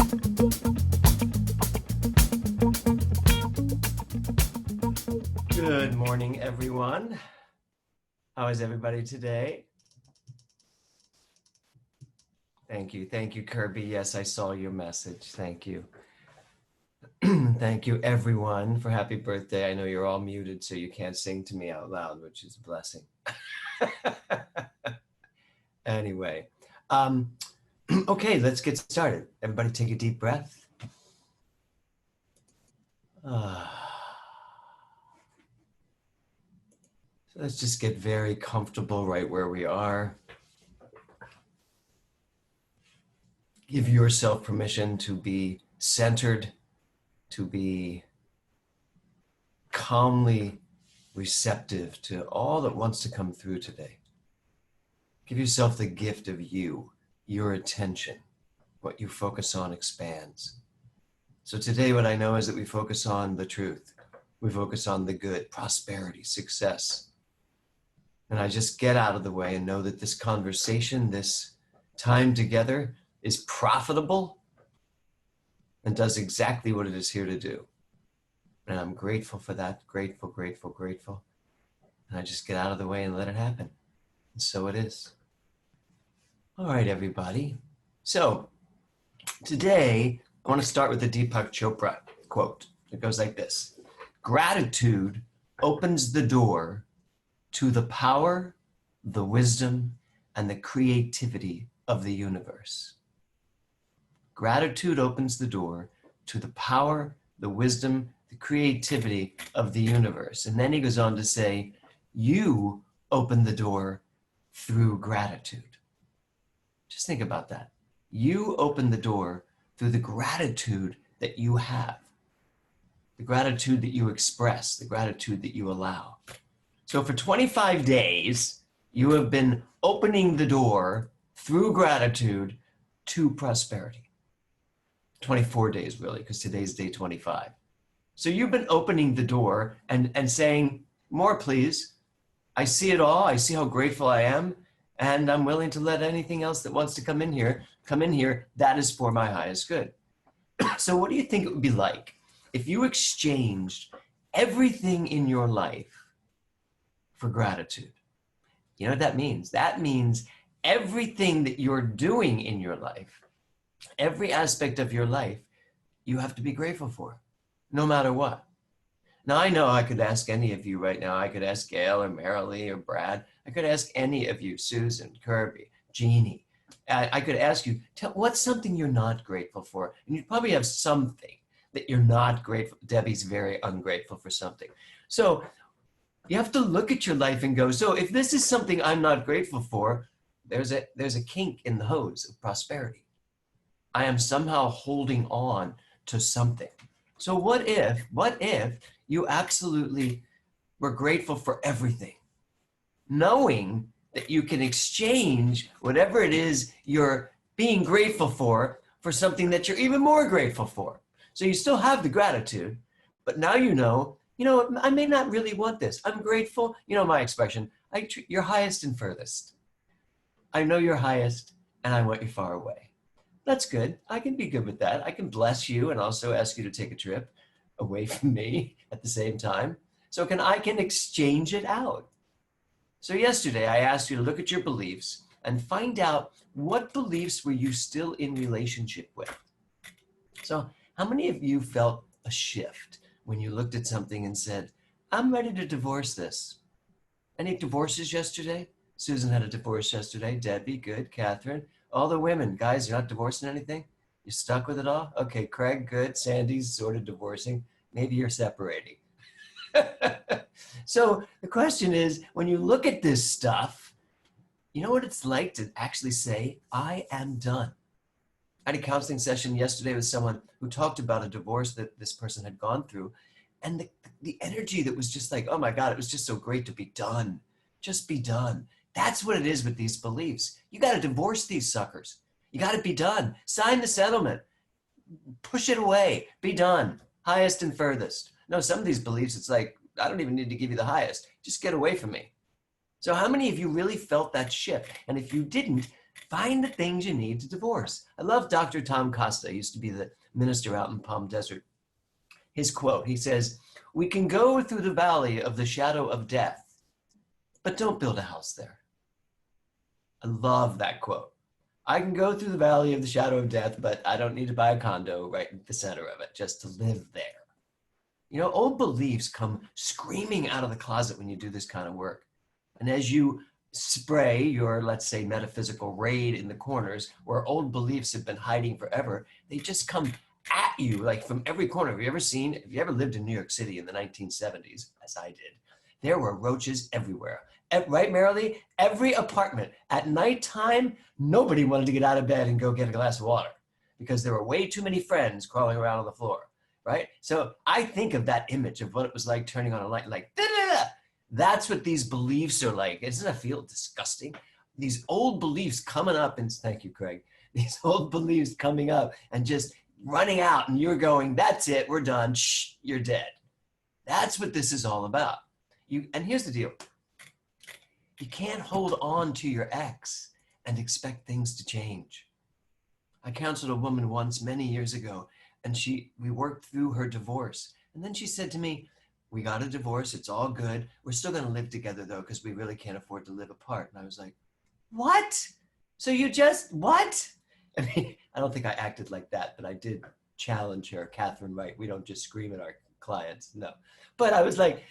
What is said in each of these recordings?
Good morning, everyone. How is everybody today? Thank you. Thank you, Kirby. Yes, I saw your message. Thank you. Thank you, everyone, for happy birthday. I know you're all muted, so you can't sing to me out loud, which is a blessing. Anyway, okay, let's get started. Everybody take a deep breath. So let's just get very comfortable right where we are. Give yourself permission to be centered, to be calmly receptive to all that wants to come through today. Give yourself the gift of you, your attention. What you focus on expands. So today what I know is that we focus on the truth. We focus on the good, prosperity, success. And I just get out of the way and know that this conversation, this time together is profitable and does exactly what it is here to do. And I'm grateful for that, grateful, grateful, grateful. And I just get out of the way and let it happen. And so it is. All right, everybody. So today, I want to start with the Deepak Chopra quote. It goes like this. Gratitude opens the door to the power, the wisdom, and the creativity of the universe. Gratitude opens the door to the power, the wisdom, the creativity of the universe. And then he goes on to say, you open the door through gratitude. Just think about that. You open the door through the gratitude that you have, the gratitude that you express, the gratitude that you allow. So for 25 days, you have been opening the door through gratitude to prosperity. 24 days really, because today's day 25. So you've been opening the door and saying, more please. I see it all, I see how grateful I am, and I'm willing to let anything else that wants to come in here, that is for my highest good. So what do you think it would be like if you exchanged everything in your life for gratitude? You know what that means? That means everything that you're doing in your life, every aspect of your life, you have to be grateful for, no matter what. Now, I know I could ask any of you right now. I could ask Gail or Marilee or Brad. I could ask any of you, Susan, Kirby, Jeannie. I could ask you, what's something you're not grateful for? And you'd probably have something that you're not grateful. Debbie's very ungrateful for something. So you have to look at your life and go, so if this is something I'm not grateful for, there's a kink in the hose of prosperity. I am somehow holding on to something. So what if you absolutely were grateful for everything, knowing that you can exchange whatever it is you're being grateful for something that you're even more grateful for. So you still have the gratitude, but now you know, I may not really want this. I'm grateful. You know my expression, you're highest and furthest. I know you're highest and I want you far away. That's good. I can be good with that. I can bless you and also ask you to take a trip away from me at the same time. So I can exchange it out. So yesterday I asked you to look at your beliefs and find out what beliefs were you still in relationship with. So how many of you felt a shift when you looked at something and said, I'm ready to divorce this? Any divorces yesterday? Susan had a divorce yesterday. Debbie, good. Catherine, all the women. Guys, you're not divorcing anything? You stuck with it all? Okay, Craig, good. Sandy's sort of divorcing. Maybe you're separating. So the question is, when you look at this stuff, you know what it's like to actually say, I am done. I had a counseling session yesterday with someone who talked about a divorce that this person had gone through. And the energy that was just like, oh my God, it was just so great to be done. Just be done. That's what it is with these beliefs. You got to divorce these suckers. You got to be done. Sign the settlement. Push it away. Be done. Highest and furthest. No, some of these beliefs, it's like, I don't even need to give you the highest. Just get away from me. So how many of you really felt that shift? And if you didn't, Find the things you need to divorce. I love Dr. Tom Costa. He used to be the minister out in Palm Desert. His quote, he says, "We can go through the valley of the shadow of death, but don't build a house there." I love that quote. I can go through the valley of the shadow of death, but I don't need to buy a condo right in the center of it just to live there. You know, old beliefs come screaming out of the closet when you do this kind of work. And as you spray your, let's say, metaphysical raid in the corners where old beliefs have been hiding forever, they just come at you like from every corner. Have you ever lived in New York City in the 1970s, as I did? There were roaches everywhere. Right, Marilee? Every apartment at nighttime, nobody wanted to get out of bed and go get a glass of water because there were way too many friends crawling around on the floor, right? So I think of that image of what it was like turning on a light, like, da-da-da. That's what these beliefs are like. Doesn't it feel disgusting? These old beliefs coming up, and thank you, Craig. These old beliefs coming up and just running out, and you're going, that's it, we're done, shh, you're dead. That's what this is all about. And here's the deal. You can't hold on to your ex and expect things to change. I counseled a woman once many years ago, and we worked through her divorce. And then she said to me, "We got a divorce, it's all good. We're still gonna live together though, because we really can't afford to live apart." And I was like, what? So you just, what? I mean, I don't think I acted like that, but I did challenge her, Catherine Wright. We don't just scream at our clients, no. But I was like,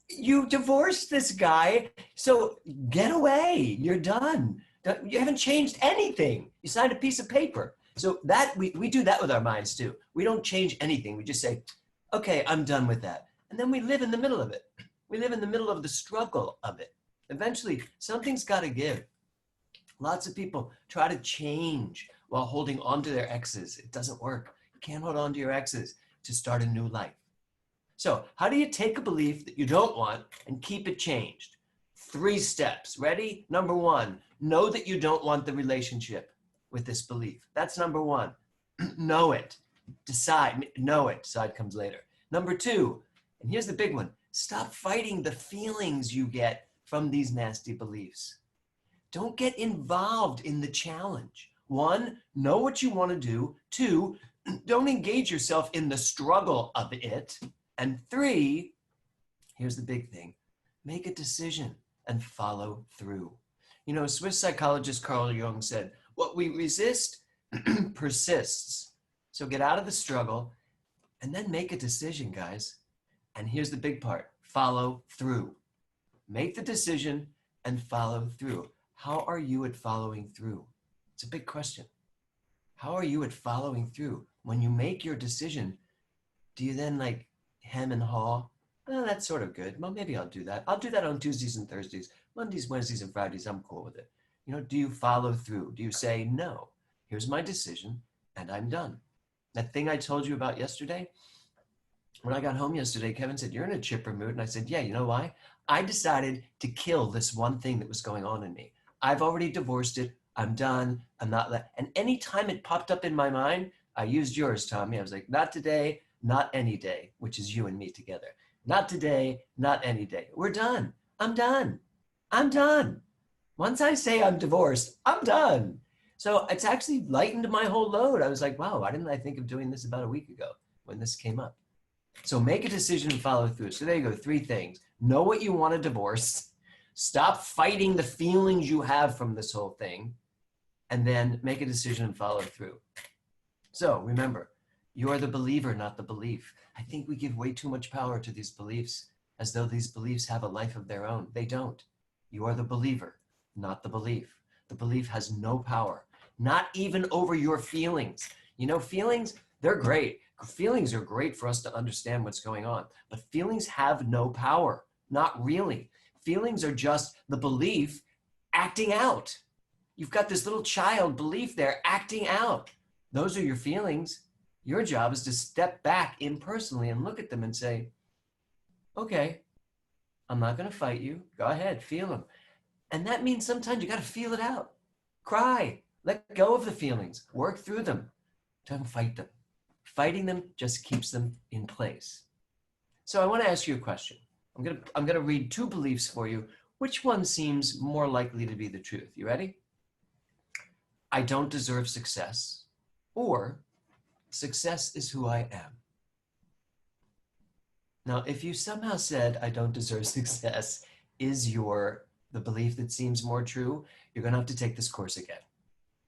you divorced this guy, so get away. You're done. You haven't changed anything. You signed a piece of paper. So that we do that with our minds too. We don't change anything. We just say, okay, I'm done with that. And then we live in the middle of it. We live in the middle of the struggle of it. Eventually, something's got to give. Lots of people try to change while holding on to their exes. It doesn't work. You can't hold on to your exes to start a new life. So how do you take a belief that you don't want and keep it changed? 3 steps. Ready? Number 1, know that you don't want the relationship with this belief. That's number 1. Know it. Decide. Know it. Decide comes later. Number 2, and here's the big one, stop fighting the feelings you get from these nasty beliefs. Don't get involved in the challenge. 1, know what you want to do. 2, don't engage yourself in the struggle of it. And 3, here's the big thing, make a decision and follow through. You know, Swiss psychologist Carl Jung said, what we resist persists. So get out of the struggle and then make a decision, guys. And here's the big part, follow through. Make the decision and follow through. How are you at following through? It's a big question. How are you at following through? When you make your decision, do you then like hem and haw? Oh, that's sort of good. Well, maybe I'll do that. I'll do that on Tuesdays and Thursdays. Mondays, Wednesdays, and Fridays, I'm cool with it. You know, do you follow through? Do you say, no, here's my decision and I'm done? That thing I told you about yesterday, when I got home yesterday, Kevin said, you're in a chipper mood. And I said, yeah, you know why? I decided to kill this one thing that was going on in me. I've already divorced it. I'm done. I'm not, and anytime it popped up in my mind, I used yours, Tommy. I was like, not today, not any day, which is you and me together. Not today, not any day. We're done. I'm done. I'm done. Once I say I'm divorced, I'm done. So it's actually lightened my whole load. I was like, wow, why didn't I think of doing this about a week ago when this came up? So make a decision and follow through. So there you go, 3 things. Know what you want to divorce. Stop fighting the feelings you have from this whole thing. And then make a decision and follow through. So remember, you are the believer, not the belief. I think we give way too much power to these beliefs as though these beliefs have a life of their own. They don't. You are the believer, not the belief. The belief has no power, not even over your feelings. You know, feelings, they're great. Feelings are great for us to understand what's going on, but feelings have no power, not really. Feelings are just the belief acting out. You've got this little child belief there acting out. Those are your feelings. Your job is to step back impersonally and look at them and say, okay, I'm not going to fight you. Go ahead, feel them. And that means sometimes you got to feel it out. Cry, let go of the feelings, work through them. Don't fight them. Fighting them just keeps them in place. So I want to ask you a question. I'm going to read 2 beliefs for you. Which one seems more likely to be the truth? You ready? I don't deserve success, or success is who I am. Now, if you somehow said I don't deserve success is the belief that seems more true, you're going to have to take this course again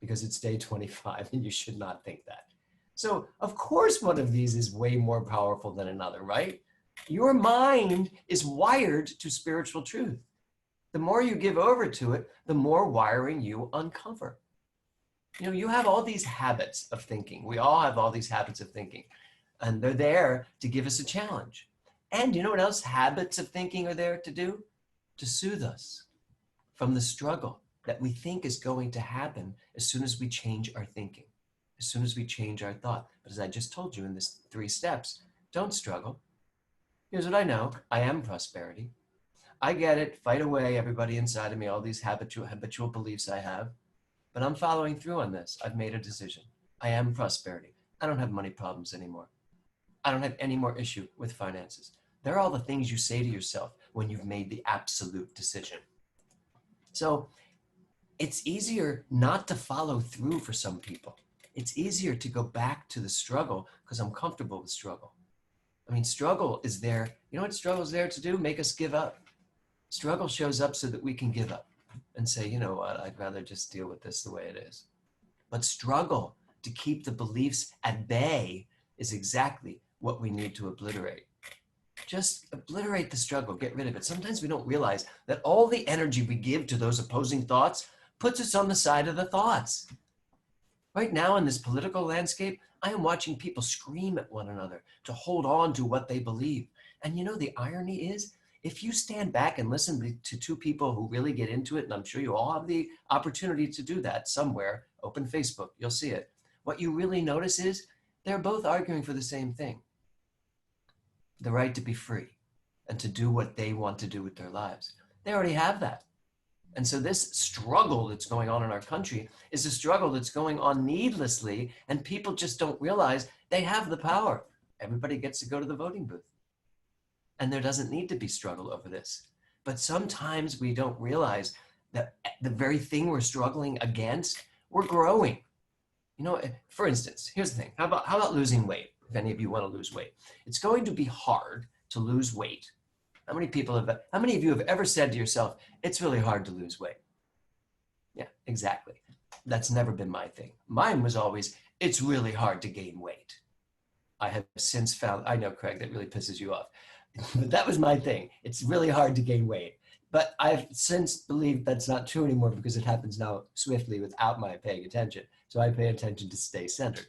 because it's day 25 and you should not think that. So, of course, one of these is way more powerful than another, right? Your mind is wired to spiritual truth. The more you give over to it, the more wiring you uncover. You know, you have all these habits of thinking. We all have all these habits of thinking, and they're there to give us a challenge. And you know what else habits of thinking are there to do? To soothe us from the struggle that we think is going to happen as soon as we change our thinking, as soon as we change our thought. But as I just told you in this 3 steps, don't struggle. Here's what I know. I am prosperity. I get it. Fight away, everybody inside of me, all these habitual beliefs I have. But I'm following through on this. I've made a decision. I am prosperity. I don't have money problems anymore. I don't have any more issue with finances. They're all the things you say to yourself when you've made the absolute decision. So it's easier not to follow through for some people. It's easier to go back to the struggle because I'm comfortable with struggle. I mean, struggle is there. You know what struggle is there to do? Make us give up. Struggle shows up so that we can give up and say, you know what, I'd rather just deal with this the way it is. But struggle to keep the beliefs at bay is exactly what we need to obliterate. Just obliterate the struggle, get rid of it. Sometimes we don't realize that all the energy we give to those opposing thoughts puts us on the side of the thoughts. Right now in this political landscape, I am watching people scream at one another to hold on to what they believe. And you know, the irony is, if you stand back and listen to 2 people who really get into it, and I'm sure you all have the opportunity to do that somewhere, open Facebook, you'll see it. What you really notice is they're both arguing for the same thing. The right to be free and to do what they want to do with their lives. They already have that. And so this struggle that's going on in our country is a struggle that's going on needlessly, and people just don't realize they have the power. Everybody gets to go to the voting booth. And there doesn't need to be struggle over this. But sometimes we don't realize that the very thing we're struggling against, we're growing. You know, for instance, here's the thing. How about losing weight? If any of you want to lose weight, it's going to be hard to lose weight. How many of you have ever said to yourself, it's really hard to lose weight? Yeah, exactly. That's never been my thing. Mine was always, it's really hard to gain weight. I have since found, I know, Craig, that really pisses you off, but that was my thing. It's really hard to gain weight. But I've since believed that's not true anymore because it happens now swiftly without my paying attention. So I pay attention to stay centered.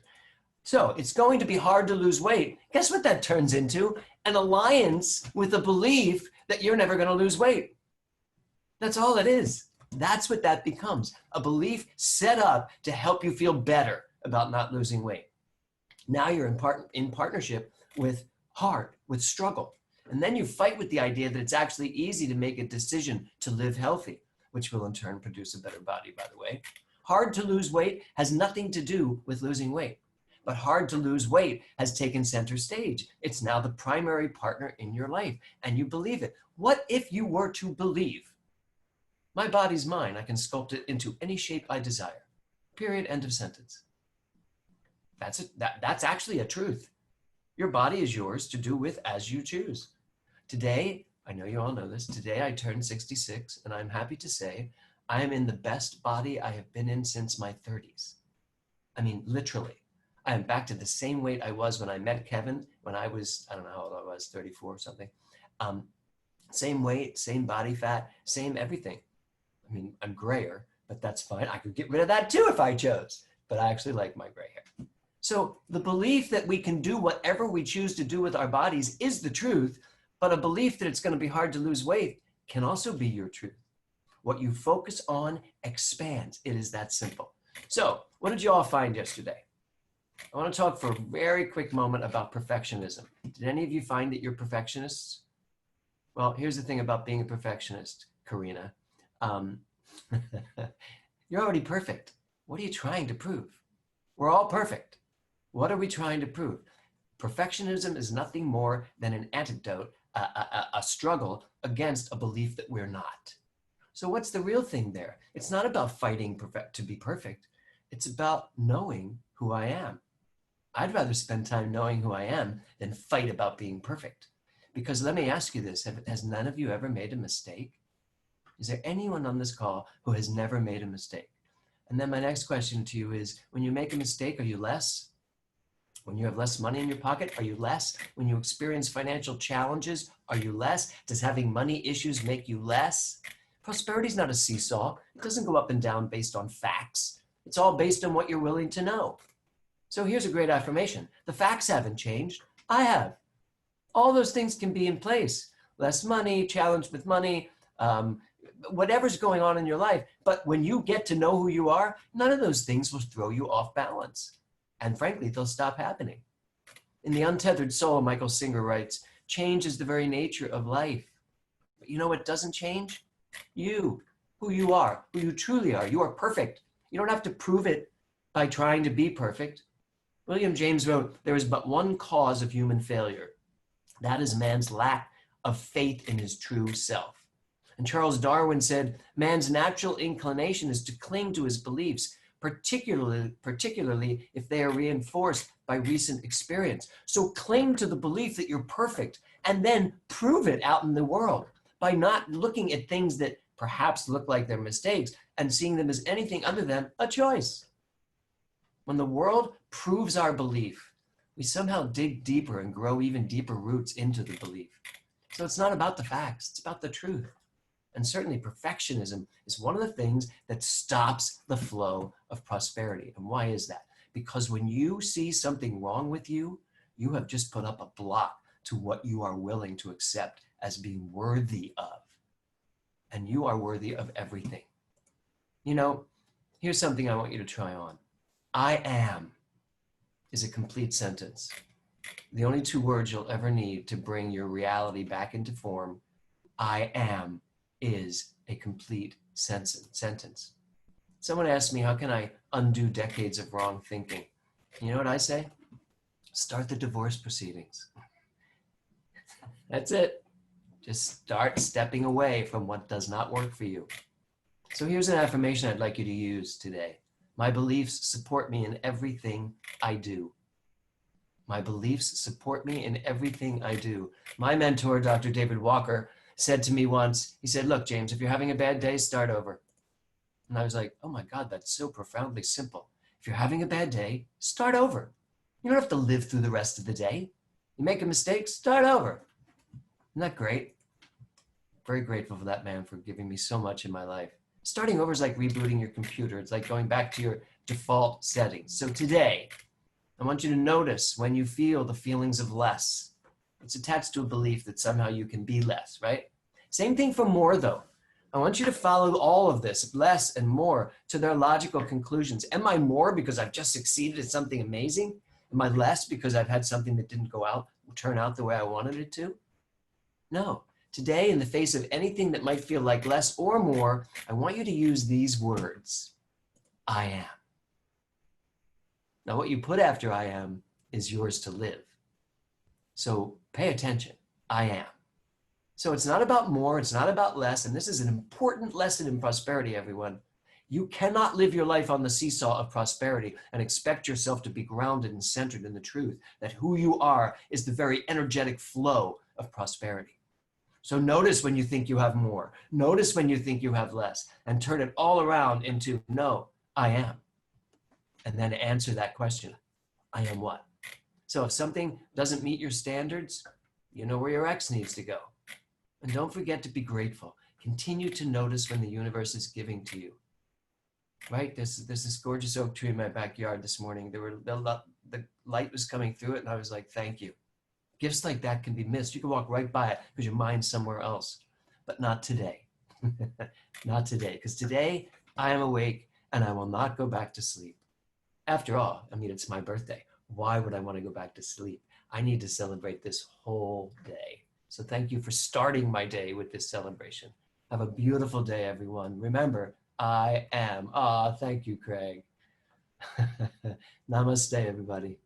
So it's going to be hard to lose weight. Guess what that turns into? An alliance with a belief that you're never going to lose weight. That's all it is. That's what that becomes. A belief set up to help you feel better about not losing weight. Now you're in partnership with struggle. And then you fight with the idea that it's actually easy to make a decision to live healthy, which will in turn produce a better body, by the way. Hard to lose weight has nothing to do with losing weight. But hard to lose weight has taken center stage. It's now the primary partner in your life, and you believe it. What if you were to believe, my body's mine, I can sculpt it into any shape I desire, period, end of sentence. That's actually a truth. Your body is yours to do with as you choose. Today, I know you all know this, today I turned 66, and I'm happy to say I am in the best body I have been in since my 30s. I mean, literally. I am back to the same weight I was when I met Kevin, when I was, I don't know how old I was, 34 or something. Same weight, same body fat, same everything. I mean, I'm grayer, but that's fine. I could get rid of that too if I chose, but I actually like my gray hair. So the belief that we can do whatever we choose to do with our bodies is the truth, but a belief that it's going to be hard to lose weight can also be your truth. What you focus on expands. It is that simple. So what did you all find yesterday? I want to talk for a very quick moment about perfectionism. Did any of you find that you're perfectionists? Well, here's the thing about being a perfectionist, Karina. You're already perfect. What are you trying to prove? We're all perfect. What are we trying to prove? Perfectionism is nothing more than an antidote, a struggle against a belief that we're not. So what's the real thing there? It's not about fighting to be perfect. It's about knowing who I am. I'd rather spend time knowing who I am than fight about being perfect. Because let me ask you this, has none of you ever made a mistake? Is there anyone on this call who has never made a mistake? And then my next question to you is, when you make a mistake, are you less? When you have less money in your pocket, are you less? When you experience financial challenges, are you less? Does having money issues make you less? Prosperity is not a seesaw. It doesn't go up and down based on facts. It's all based on what you're willing to know. So here's a great affirmation. The facts haven't changed. I have. All those things can be in place. Less money, challenge with money, whatever's going on in your life. But when you get to know who you are, none of those things will throw you off balance. And frankly, they'll stop happening. In The Untethered Soul, Michael Singer writes, change is the very nature of life. But you know what doesn't change? You, who you are, who you truly are. You are perfect. You don't have to prove it by trying to be perfect. William James wrote, there is but one cause of human failure. That is man's lack of faith in his true self. And Charles Darwin said, man's natural inclination is to cling to his beliefs, particularly if they are reinforced by recent experience. So cling to the belief that you're perfect and then prove it out in the world by not looking at things that perhaps look like they're mistakes and seeing them as anything other than a choice. When the world proves our belief, we somehow dig deeper and grow even deeper roots into the belief. So it's not about the facts, it's about the truth. And certainly perfectionism is one of the things that stops the flow of prosperity. And why is that? Because when you see something wrong with you, you have just put up a block to what you are willing to accept as being worthy of. And you are worthy of everything. You know, here's something I want you to try on. I am is a complete sentence. The only two words you'll ever need to bring your reality back into form, I am, is a complete sentence. Someone asked me, how can I undo decades of wrong thinking? You know what I say? Start the divorce proceedings. That's it. Just start stepping away from what does not work for you. So here's an affirmation I'd like you to use today. My beliefs support me in everything I do. My beliefs support me in everything I do. My mentor, Dr. David Walker, said to me once, he said, look, James, if you're having a bad day, start over. And I was like, oh my God, that's so profoundly simple. If you're having a bad day, start over. You don't have to live through the rest of the day. You make a mistake, start over. Isn't that great? Very grateful for that man for giving me so much in my life. Starting over is like rebooting your computer. It's like going back to your default settings. So today, I want you to notice when you feel the feelings of less. It's attached to a belief that somehow you can be less, right? Same thing for more, though. I want you to follow all of this, less and more, to their logical conclusions. Am I more because I've just succeeded at something amazing? Am I less because I've had something that didn't turn out the way I wanted it to? No. Today, in the face of anything that might feel like less or more, I want you to use these words. I am. Now, what you put after I am is yours to live. So pay attention. I am. So it's not about more, it's not about less, and this is an important lesson in prosperity, everyone. You cannot live your life on the seesaw of prosperity and expect yourself to be grounded and centered in the truth that who you are is the very energetic flow of prosperity. So notice when you think you have more, notice when you think you have less, and turn it all around into, no, I am. And then answer that question, I am what? So if something doesn't meet your standards, you know where your X needs to go. And don't forget to be grateful. Continue to notice when the universe is giving to you. Right? There's this gorgeous oak tree in my backyard this morning. The light was coming through it, and I was like, thank you. Gifts like that can be missed. You can walk right by it because your mind's somewhere else. But not today. Not today. Because today I am awake and I will not go back to sleep. After all, I mean, it's my birthday. Why would I want to go back to sleep? I need to celebrate this whole day. So thank you for starting my day with this celebration. Have a beautiful day, everyone. Remember, I am. Thank you, Craig. Namaste, everybody.